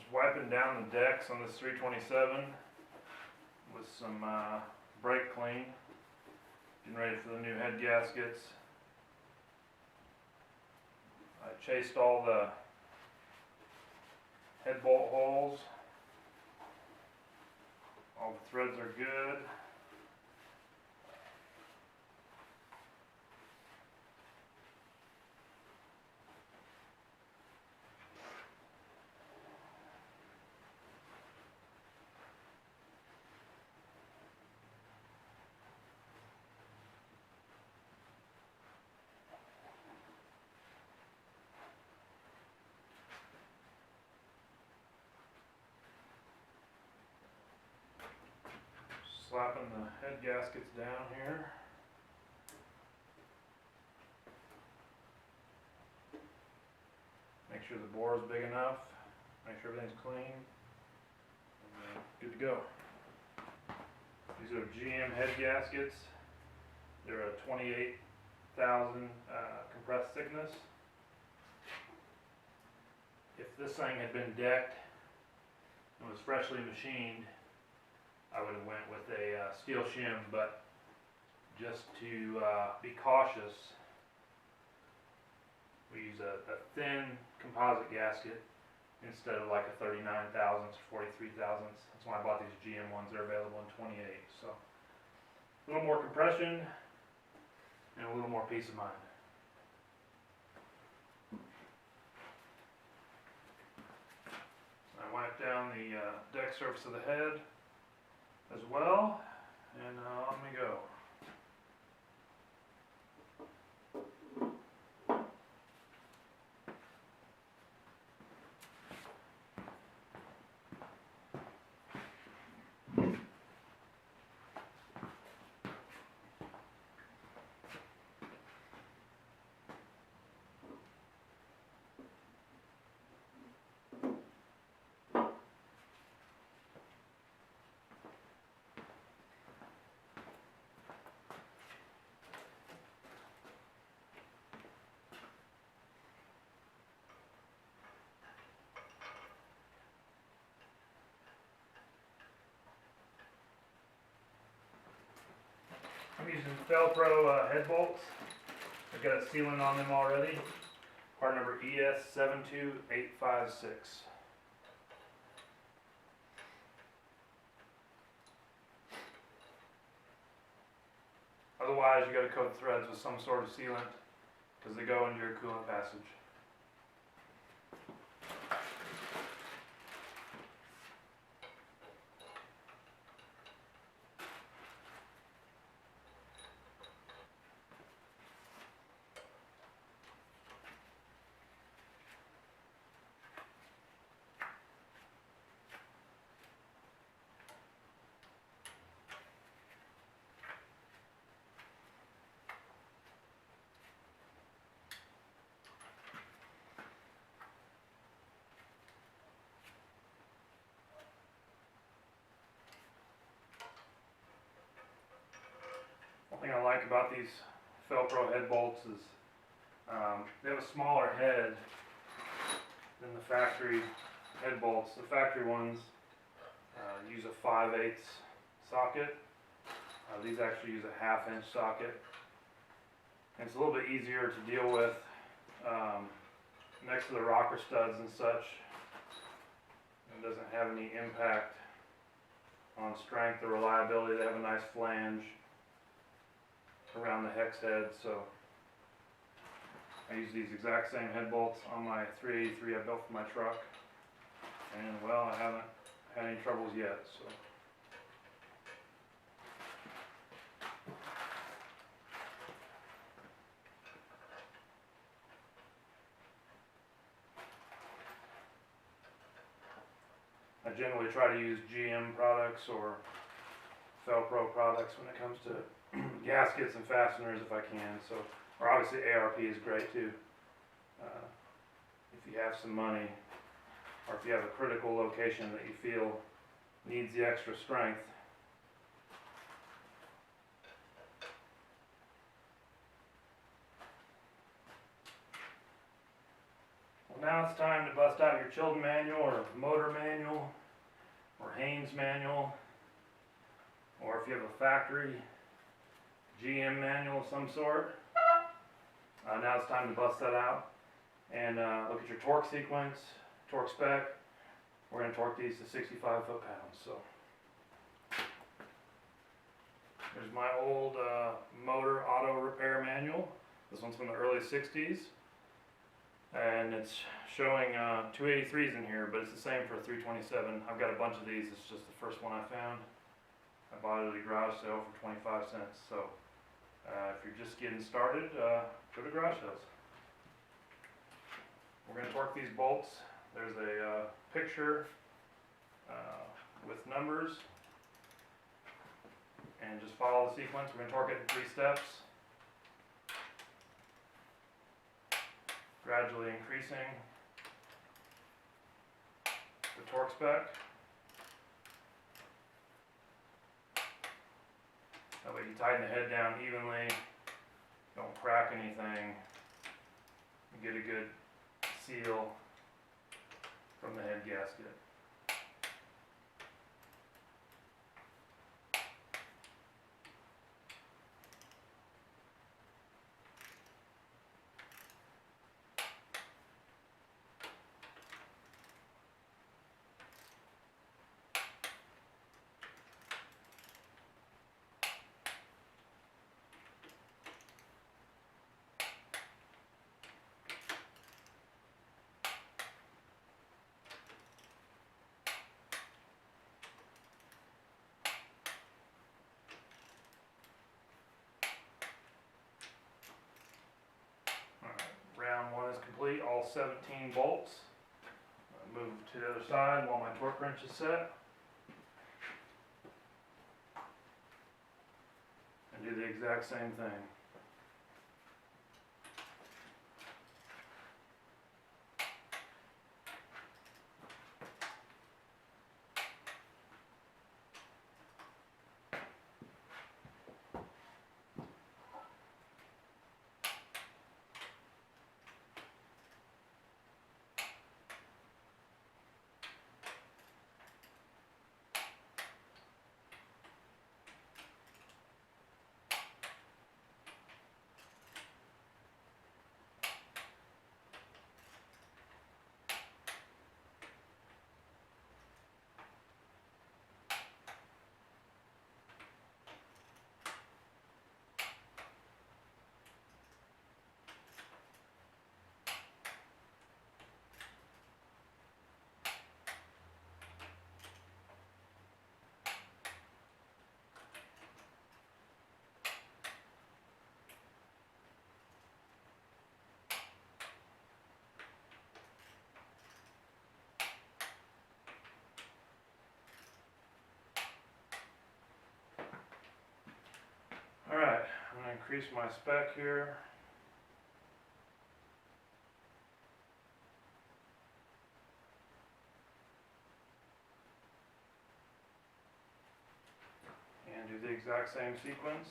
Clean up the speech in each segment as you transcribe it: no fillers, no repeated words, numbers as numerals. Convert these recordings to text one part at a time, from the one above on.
Just wiping down the decks on this 327 with some brake clean. Getting ready for the new head gaskets. I chased all the head bolt holes. All the threads are good. Slapping the head gaskets down here. Make sure the bore is big enough. Make sure everything's clean. And good to go. These are GM head gaskets. They're a 28,000 compressed thickness. If this thing had been decked and was freshly machined, I would have went with a steel shim, but just to be cautious, we use a thin composite gasket instead of like a 39 thousandths or 43 thousandths. That's why I bought these GM ones. They're available in 28. So a little more compression and a little more peace of mind. I wiped down the deck surface of the head as well, and on we go. I'm using Velcro head bolts. I've got a sealant on them already. Part number ES72856. Otherwise, you got to coat the threads with some sort of sealant because they go into your coolant passage. One thing I like about these Velcro head bolts is they have a smaller head than the factory head bolts. The factory ones use a 5/8 socket. These actually use a 1/2 inch socket. And it's a little bit easier to deal with next to the rocker studs and such. It doesn't have any impact on strength or reliability. They have a nice flange around the hex head, so I use these exact same head bolts on my 383 I built for my truck, and well, I haven't had any troubles yet. So I generally try to use GM products or Velcro products when it comes to gaskets and fasteners if I can. So, or obviously ARP is great too. If you have some money, or if you have a critical location that you feel needs the extra strength. Well, now it's time to bust out your Chilton manual or motor manual or Haynes manual, or if you have a factory GM manual of some sort, now it's time to bust that out and look at your torque sequence, torque spec. We're going to torque these to 65 foot-pounds. So there's my old motor auto repair manual. This one's from the early 60s. And it's showing 283s in here, but it's the same for 327. I've got a bunch of these. It's just the first one I found. I bought it at a garage sale for 25 cents. So if you're just getting started, go to garage sales. We're going to torque these bolts. There's a picture with numbers. And just follow the sequence. We're going to torque it in 3 steps. Gradually increasing the torque spec. That way you tighten the head down evenly, don't crack anything, and get a good seal from the head gasket. Round 1 is complete, all 17 bolts. I'll move to the other side while my torque wrench is set. And do the exact same thing. Alright, I'm going to increase my spec here. And do the exact same sequence.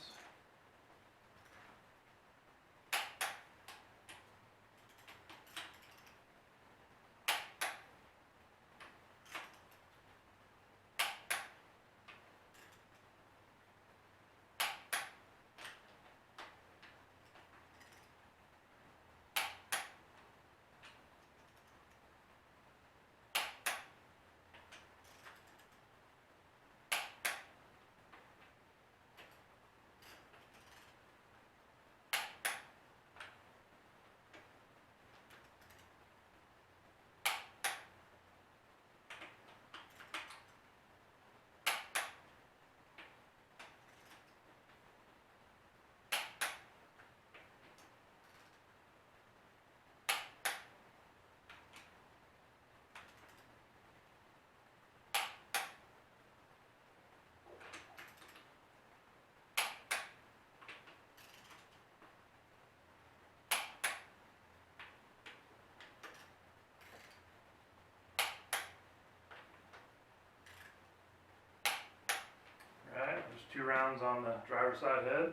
Just 2 rounds on the driver's side head.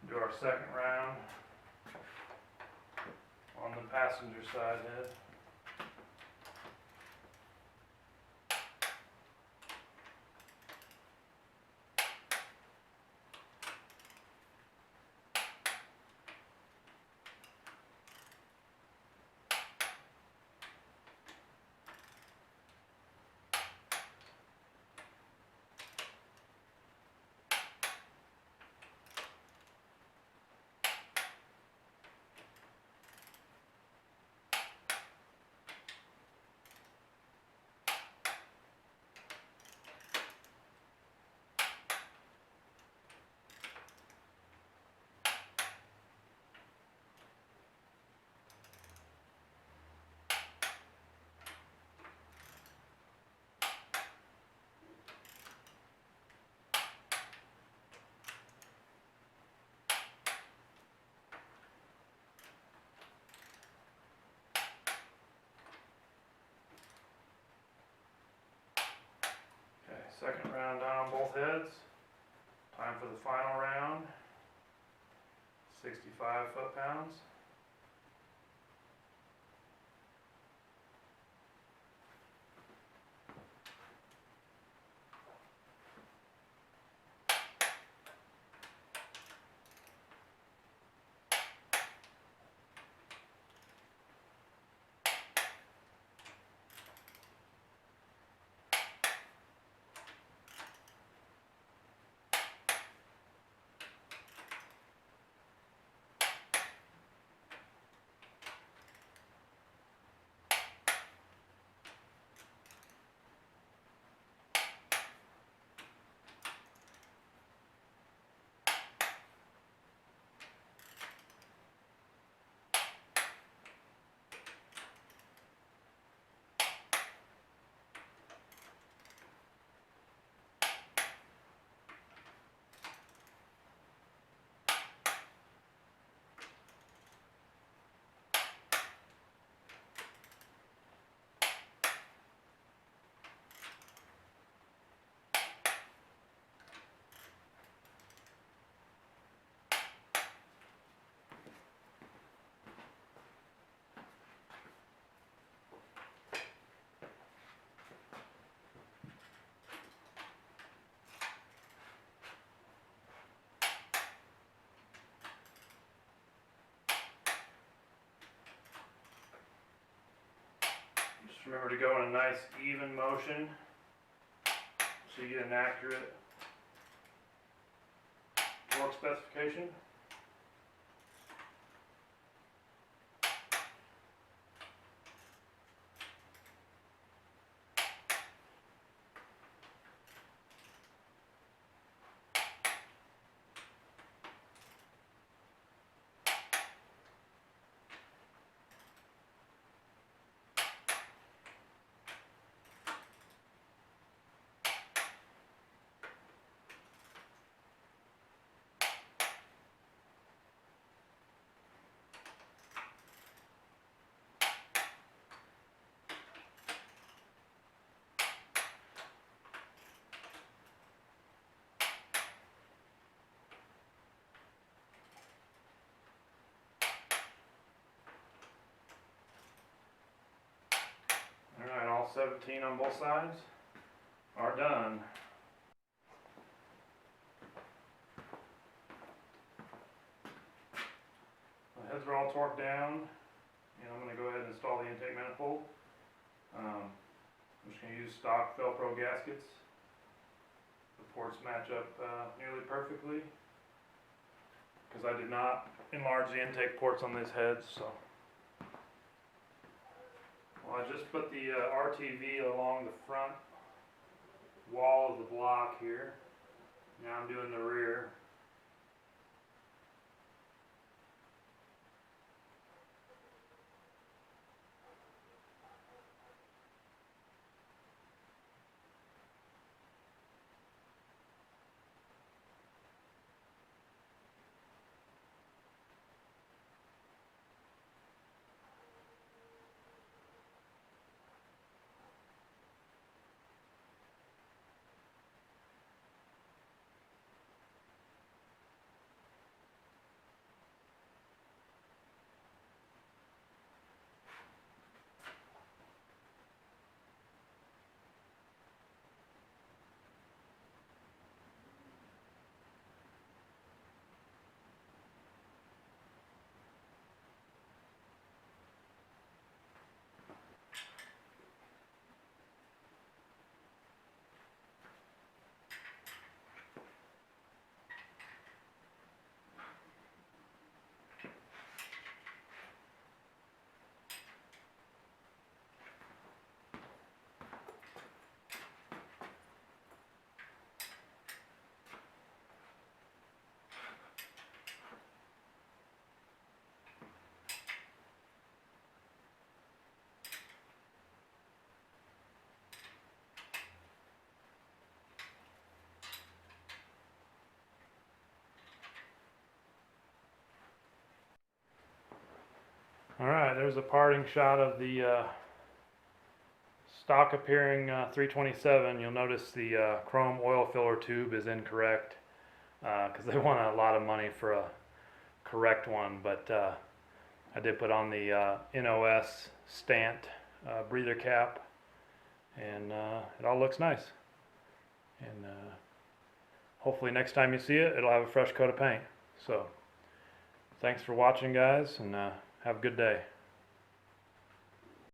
Do our second round on the passenger side head. Second round down on both heads. Time for the final round. 65 foot-pounds. Just remember to go in a nice even motion so you get an accurate torque specification. Alright, all 17 on both sides are done. The heads are all torqued down, and I'm going to go ahead and install the intake manifold. I'm just going to use stock Velcro gaskets. The ports match up nearly perfectly because I did not enlarge the intake ports on these heads. So, well, I just put the RTV along the front wall of the block here. Now I'm doing the rear. Alright, there's a parting shot of the stock appearing 327, you'll notice the chrome oil filler tube is incorrect because they want a lot of money for a correct one, but I did put on the NOS Stant breather cap, and it all looks nice. And hopefully next time you see it, it'll have a fresh coat of paint. So thanks for watching, guys, and have a good day.